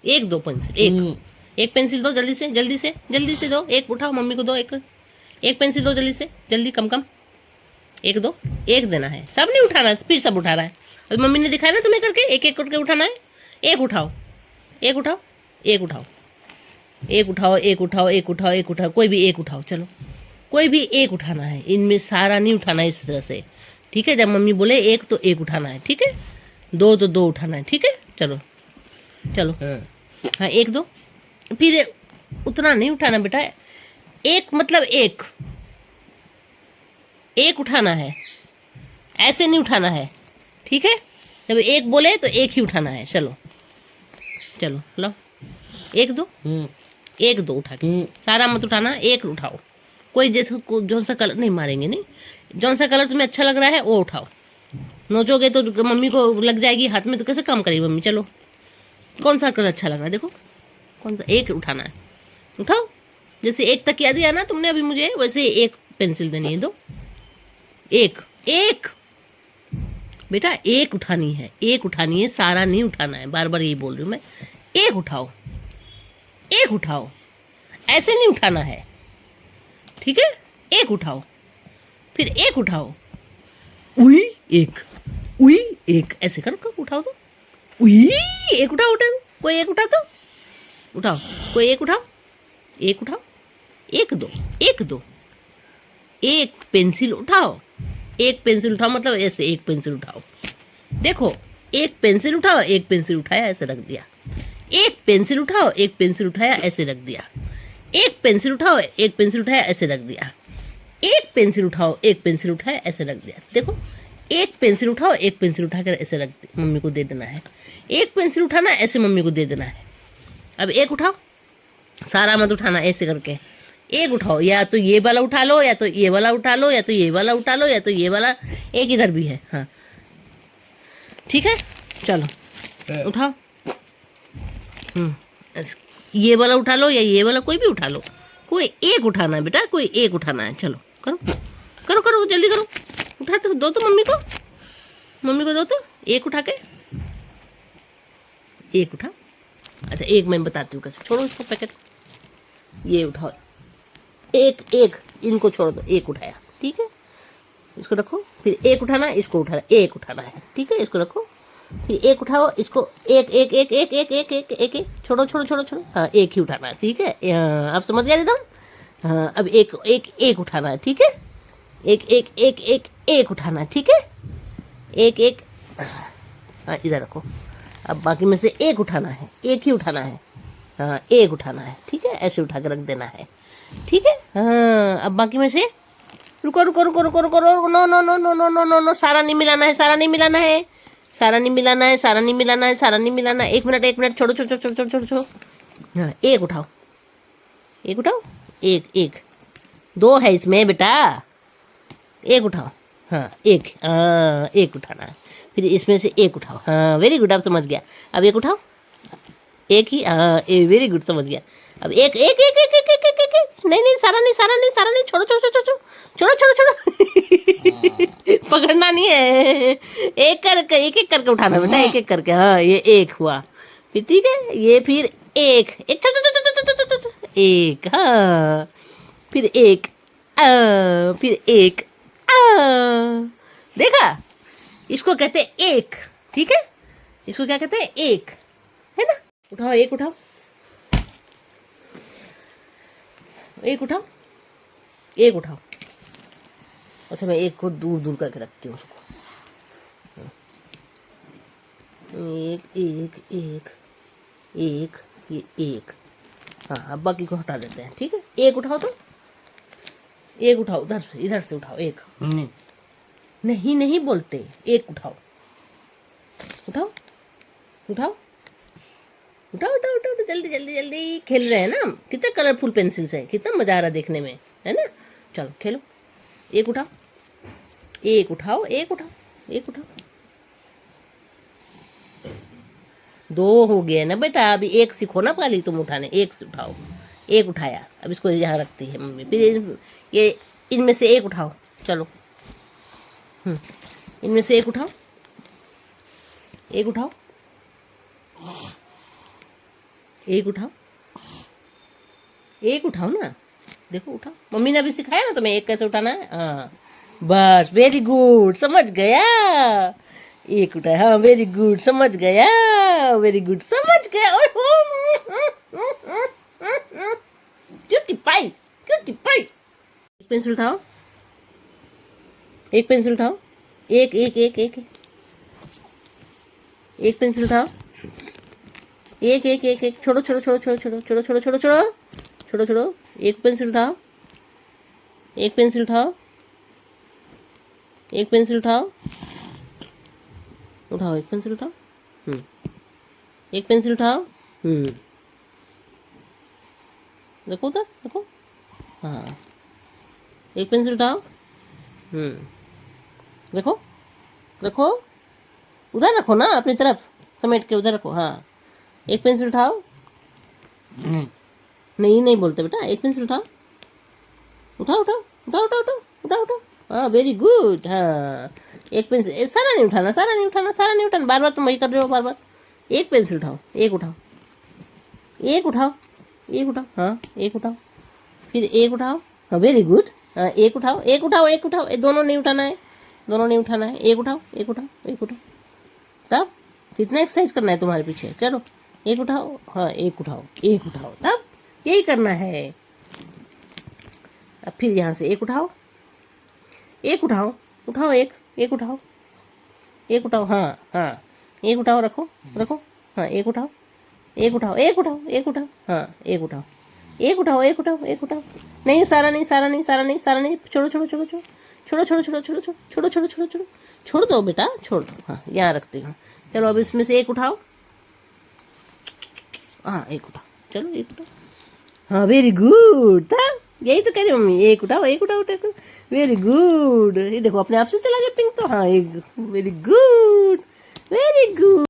एक दो पेंसिल, एक पेंसिल दो, जल्दी से जल्दी से जल्दी से दो, एक उठाओ, मम्मी को दो, एक पेंसिल दो जल्दी से, जल्दी, कम कम, एक दो, एक देना है, सब नहीं उठाना, फिर सब उठा रहा है। अभी मम्मी ने दिखाया ना तुम्हें करके, एक एक करके उठाना है। एक उठाओ, एक उठाओ, एक उठाओ, एक उठाओ, एक उठाओ, एक उठाओ, एक उठाओ, कोई भी एक उठाओ, चलो कोई भी एक उठाना है, इनमें सारा नहीं उठाना है इस तरह से, ठीक है। जब मम्मी बोले एक तो एक उठाना है, ठीक है। दो तो दो उठाना है, ठीक है। चलो चलो, हाँ एक दो, फिर उतना नहीं उठाना बेटा, एक मतलब एक, एक उठाना है, ऐसे नहीं उठाना है, ठीक है। जब एक बोले तो एक ही उठाना है। चलो चलो लो, एक दो, एक दो उठा के, सारा मत उठाना, एक उठाओ। कोई जैसे जौन सा कलर नहीं मारेंगे, नहीं, जौन सा कलर तुम्हें अच्छा लग रहा है वो उठाओ। नोचोगे तो मम्मी को लग जाएगी हाथ में, तो कैसे काम करेगी मम्मी। चलो, कौन सा कलर अच्छा लग रहा है, देखो कौन सा, एक उठाना है, उठाओ। जैसे एक तकिया दिया ना तुमने अभी मुझे, वैसे एक पेंसिल देनी है, दो, एक एक बेटा, एक उठानी है, एक उठानी है, सारा नहीं उठाना है, बार बार यही बोल रही हूँ मैं। एक उठाओ, एक उठाओ, ऐसे नहीं उठाना है, ठीक है। एक उठाओ, फिर एक उठाओ, उई एक, उई एक, ऐसे करो, उठाओ तो, उई एक उठाओ, उठाओ, कोई एक उठा तो उठाओ, कोई एक उठाओ, एक उठाओ, एक दो, एक दो, एक पेंसिल उठाओ, एक पेंसिल उठाओ, मतलब ऐसे एक पेंसिल उठाओ, देखो, एक पेंसिल उठाओ, एक पेंसिल उठाया, ऐसे रख दिया, एक पेंसिल उठाओ, एक पेंसिल उठाया, ऐसे रख दिया, एक पेंसिल उठाओ, एक पेंसिल उठाया, ऐसे रख दिया, एक पेंसिल उठाओ, एक पेंसिल उठाया, ऐसे रख दिया, देखो, एक पेंसिल उठाओ, एक पेंसिल उठाकर ऐसे रख दे, मम्मी को दे देना है। एक पेंसिल उठाना, ऐसे मम्मी को दे देना है। अब एक उठाओ, सारा मत उठाना, ऐसे करके एक उठाओ, या तो ये वाला उठा लो, या तो ये वाला उठा लो, या तो ये वाला उठा लो, या तो ये वाला, एक इधर भी है, हाँ ठीक है। चलो उठाओ, ये वाला उठा लो, या ये वाला, कोई भी उठा लो, कोई एक उठाना है बेटा, कोई एक उठाना है। चलो करो करो करो, जल्दी करो, उठा तो दो, तो मम्मी को, मम्मी को दो तो, एक उठा के, एक उठा। अच्छा एक मैं बताती हूँ कैसे, छोड़ो इसको पैकेट, ये उठाओ, एक एक, इनको छोड़ दो, एक उठाया, ठीक है, इसको रखो, फिर एक उठाना, इसको उठाना, एक उठाना है, ठीक है, इसको रखो, फिर एक उठाओ, इसको एक एक एक एक एक एक एक एक एक, छोड़ो छोड़ो छोड़ो छोड़ो, हाँ एक ही उठाना है, ठीक है। अब समझ गया एकदम, हाँ अब एक एक एक उठाना है, ठीक है, एक एक एक एक एक उठाना है, ठीक है, एक एक, हाँ इधर रखो। अब बाकी में से एक उठाना है, एक ही उठाना है, हाँ एक उठाना है, ठीक है, ऐसे उठा के रख देना है, ठीक है। हाँ अब बाकी में से, रुको रुको रुको रुको रुको, no no no no no no no no, सारा नहीं मिलाना है, सारा नहीं मिलाना है, सारा नहीं मिलाना है, सारा नहीं मिलाना है, सारा नहीं मिलाना है, एक मिनट, छोड़ो छोड़ो छोड़ो छोड़ो छोड़ो छोड़ो, हाँ एक उठाओ, एक उठाओ, एक एक, दो है इसमें बेटा, एक उठाओ, हाँ एक उठाना है, फिर इसमें से एक उठाओ, हाँ वेरी गुड, आप समझ गया। अब एक उठाओ, एक ही, हाँ वेरी गुड, समझ गया। अब एक एक एक एक एक एक एक एक, एक। नहीं नहीं, सारा नहीं, सारा नहीं, सारा नहीं, छोड़ो छोड़ो छोड़ो छोड़ो छोड़ो छोड़ो छोड़ो पकड़ना नहीं है, एक करके, एक एक करके उठाना बेटा, एक एक करके, हाँ ये एक हुआ, फिर ठीक है, ये फिर एक एक, एक, हाँ फिर एक, फिर एक, देखा, इसको कहते हैं एक, ठीक है, इसको क्या कहते हैं, एक, है ना। उठाओ, एक उठाओ, एक उठाओ, एक उठाओ। अच्छा मैं एक को दूर दूर करके रखती हूँ उसको, एक एक एक एक, ये एक, हाँ अब बाकी को हटा देते हैं, ठीक है। एक उठाओ तो, एक उठाओ, इधर से उठाओ, एक नहीं नहीं बोलते, एक उठाओ, उठाओ उठाओ उठाओ उठाओ उठाओ, जल्दी जल्दी जल्दी, खेल रहे हैं ना हम, कितने कलरफुल पेंसिल्स हैं, कितना मजा आ रहा है देखने में, है ना। चलो खेलो, एक उठाओ, एक उठाओ, एक उठाओ, एक उठाओ, दो हो गए ना बेटा, अभी एक सीखो ना पहले तुम उठाने, एक उठाओ, एक उठाया, अब इसको यहाँ रखती है मम्मी, फिर ये इनमें से एक उठाओ, चलो इनमें से एक उठाओ, एक उठाओ, एक उठाओ, एक उठाओ ना, देखो उठाओ, मम्मी ने अभी सिखाया ना तुम्हें एक कैसे उठाना है। हाँ बस, वेरी गुड, समझ गया। एक उठाया, हाँ वेरी गुड, समझ गया, वेरी गुड, समझ गया। क्यों टिपाई, क्यों टिपाई। एक पेंसिल उठाओ, एक पेंसिल उठाओ, एक एक एक एक एक पेंसिल उठाओ, एक एक एक एक छोड़ो छोड़ो छोड़ो छोड़ो छोड़ो छोड़ो छोड़ो छोड़ो छोड़ो छोड़ो छोड़ो, एक पेंसिल उठाओ, एक पेंसिल उठाओ, एक पेंसिल उठाओ, उठाओ एक पेंसिल उठाओ, एक पेंसिल उठाओ, देखो उधर देखो, हाँ एक पेंसिल उठाओ, देखो रखो, उधर रखो ना, अपनी तरफ समेट के उधर रखो। हाँ एक पेंसिल उठाओ, नहीं नहीं बोलते बेटा, एक पेंसिल उठाओ, उठाओ उठाओ उठाओ उठाओ उठाओ उठाओ उठाओ, हाँ वेरी गुड। हाँ एक पेंसिल, सारा नहीं उठाना, सारा नहीं उठाना, सारा नहीं उठाना, बार बार तुम वही कर रहे हो बार बार। एक पेंसिल उठाओ, एक उठाओ, एक उठाओ, एक उठाओ, हाँ एक उठाओ, फिर एक उठाओ, हाँ वेरी गुड। हाँ एक उठाओ, एक उठाओ, एक उठाओ, दोनों नहीं उठाना है, दोनों नहीं उठाना है, एक उठाओ, एक उठाओ, एक उठाओ। तब कितना एक्सरसाइज करना है तुम्हारे पीछे, चलो एक उठाओ, हाँ एक उठाओ, एक उठाओ, तब यही करना है। अब फिर यहाँ से एक उठाओ, एक उठाओ, उठाओ एक, एक उठाओ, एक उठाओ, हाँ हाँ एक उठाओ, रखो रखो, हाँ एक उठाओ, एक उठाओ, एक उठाओ, एक उठाओ, हाँ एक उठाओ, एक उठाओ, एक उठाओ, एक उठाओ, नहीं सारा नहीं, सारा नहीं, सारा नहीं, सारा नहीं, छोड़ो छोड़ो छोड़ो छोड़ो छोड़ो छोड़ो छोड़ो छोड़ो छोड़ो छोड़ो छोड़ो छोड़ो छोड़ दो बेटा, छोड़ दो। हाँ यहाँ रखती हूँ, चलो अब इसमें से एक उठाओ, हाँ एक उठाओ, चलो एक उठाओ, हाँ वेरी गुड। था यही तो कह रही मम्मी, एक उठाओ, एक उठाओ, उठाओ, वेरी गुड। ये देखो अपने आप से चला गया पिंक तो, हाँ एक, वेरी गुड, वेरी गुड।